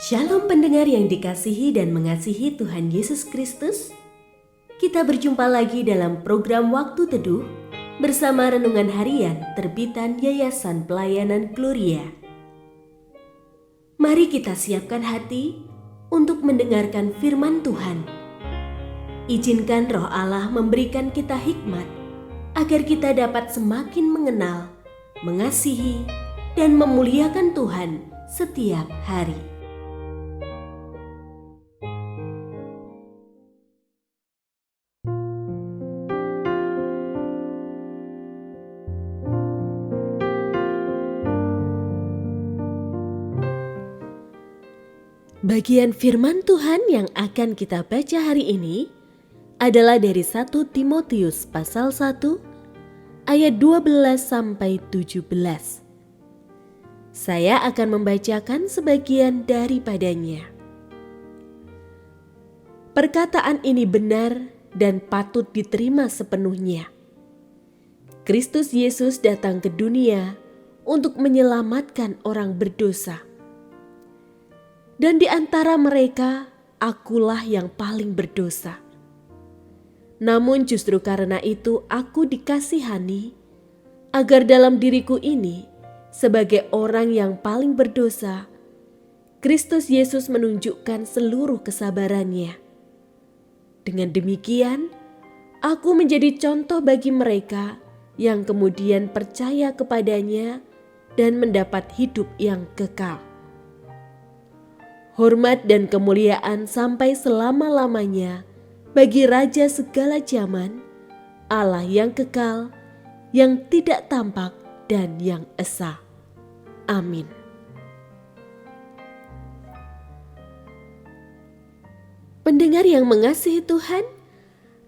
Shalom pendengar yang dikasihi dan mengasihi Tuhan Yesus Kristus. Kita berjumpa lagi dalam program Waktu Teduh bersama Renungan Harian terbitan Yayasan Pelayanan Gloria. Mari kita siapkan hati untuk mendengarkan firman Tuhan. Izinkan Roh Allah memberikan kita hikmat agar kita dapat semakin mengenal, mengasihi, dan memuliakan Tuhan setiap hari. Bagian firman Tuhan yang akan kita baca hari ini adalah dari 1 Timotius pasal 1 ayat 12 sampai 17. Saya akan membacakan sebagian daripadanya. Perkataan ini benar dan patut diterima sepenuhnya. Kristus Yesus datang ke dunia untuk menyelamatkan orang berdosa. Dan di antara mereka, akulah yang paling berdosa. Namun justru karena itu aku dikasihani, agar dalam diriku ini, sebagai orang yang paling berdosa, Kristus Yesus menunjukkan seluruh kesabarannya. Dengan demikian, aku menjadi contoh bagi mereka yang kemudian percaya kepadanya dan mendapat hidup yang kekal. Hormat dan kemuliaan sampai selama-lamanya bagi Raja segala zaman, Allah yang kekal, yang tidak tampak dan yang esa. Amin. Pendengar yang mengasihi Tuhan,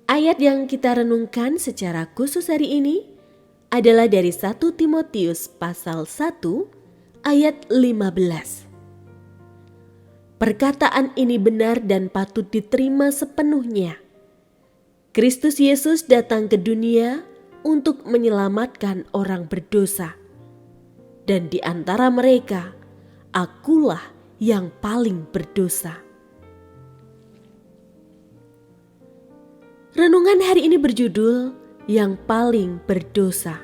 ayat yang kita renungkan secara khusus hari ini adalah dari 1 Timotius pasal 1 ayat 15. Perkataan ini benar dan patut diterima sepenuhnya. Kristus Yesus datang ke dunia untuk menyelamatkan orang berdosa. Dan di antara mereka, akulah yang paling berdosa. Renungan hari ini berjudul Yang Paling Berdosa.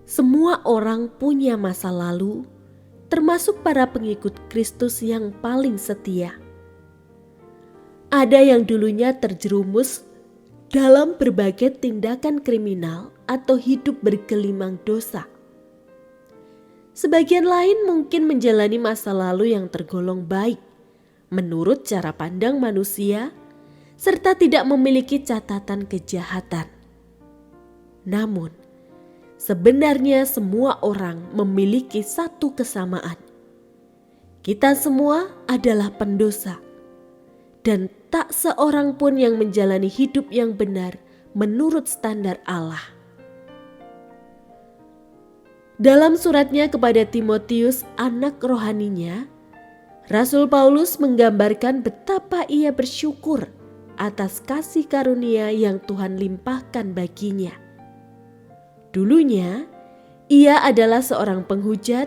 Semua orang punya masa lalu, termasuk para pengikut Kristus yang paling setia. Ada yang dulunya terjerumus dalam berbagai tindakan kriminal atau hidup bergelimang dosa. Sebagian lain mungkin menjalani masa lalu yang tergolong baik menurut cara pandang manusia, serta tidak memiliki catatan kejahatan. Namun, sebenarnya semua orang memiliki satu kesamaan. Kita semua adalah pendosa, dan tak seorang pun yang menjalani hidup yang benar menurut standar Allah. Dalam suratnya kepada Timotius, anak rohaninya, Rasul Paulus menggambarkan betapa ia bersyukur atas kasih karunia yang Tuhan limpahkan baginya. Dulunya, ia adalah seorang penghujat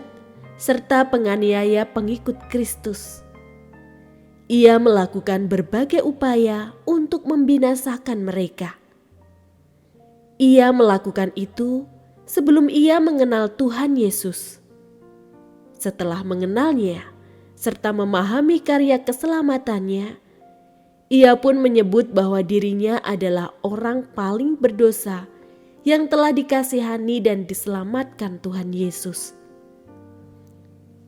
serta penganiaya pengikut Kristus. Ia melakukan berbagai upaya untuk membinasakan mereka. Ia melakukan itu sebelum ia mengenal Tuhan Yesus. Setelah mengenalnya serta memahami karya keselamatannya, ia pun menyebut bahwa dirinya adalah orang paling berdosa yang telah dikasihani dan diselamatkan Tuhan Yesus.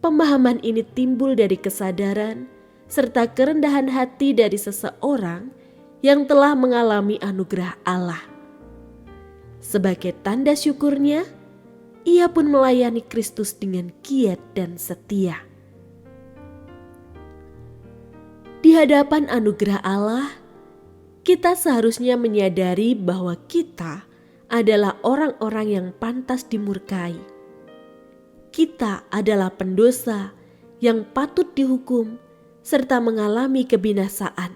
Pemahaman ini timbul dari kesadaran serta kerendahan hati dari seseorang yang telah mengalami anugerah Allah. Sebagai tanda syukurnya, ia pun melayani Kristus dengan giat dan setia. Di hadapan anugerah Allah, kita seharusnya menyadari bahwa kita adalah orang-orang yang pantas dimurkai. Kita adalah pendosa yang patut dihukum serta mengalami kebinasaan.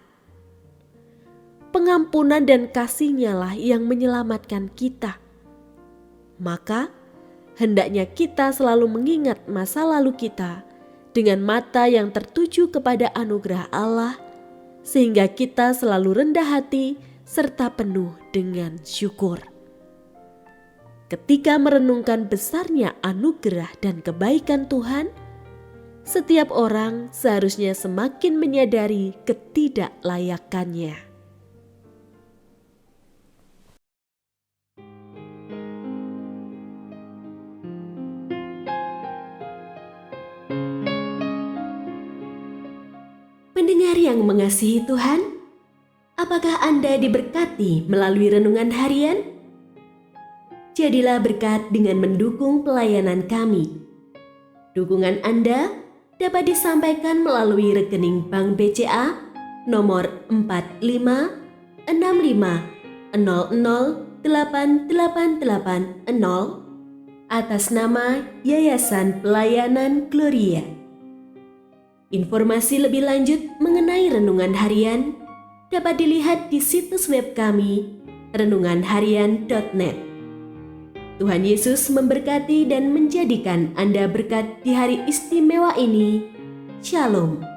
Pengampunan dan kasih-Nya lah yang menyelamatkan kita. Maka hendaknya kita selalu mengingat masa lalu kita dengan mata yang tertuju kepada anugerah Allah, sehingga kita selalu rendah hati serta penuh dengan syukur. Ketika merenungkan besarnya anugerah dan kebaikan Tuhan, setiap orang seharusnya semakin menyadari ketidaklayakannya. Pendengar yang mengasihi Tuhan, apakah Anda diberkati melalui renungan harian? Jadilah berkat dengan mendukung pelayanan kami. Dukungan Anda dapat disampaikan melalui rekening Bank BCA nomor 4565008880 atas nama Yayasan Pelayanan Gloria. Informasi lebih lanjut mengenai renungan harian dapat dilihat di situs web kami renunganharian.net. Tuhan Yesus memberkati dan menjadikan Anda berkat di hari istimewa ini. Shalom.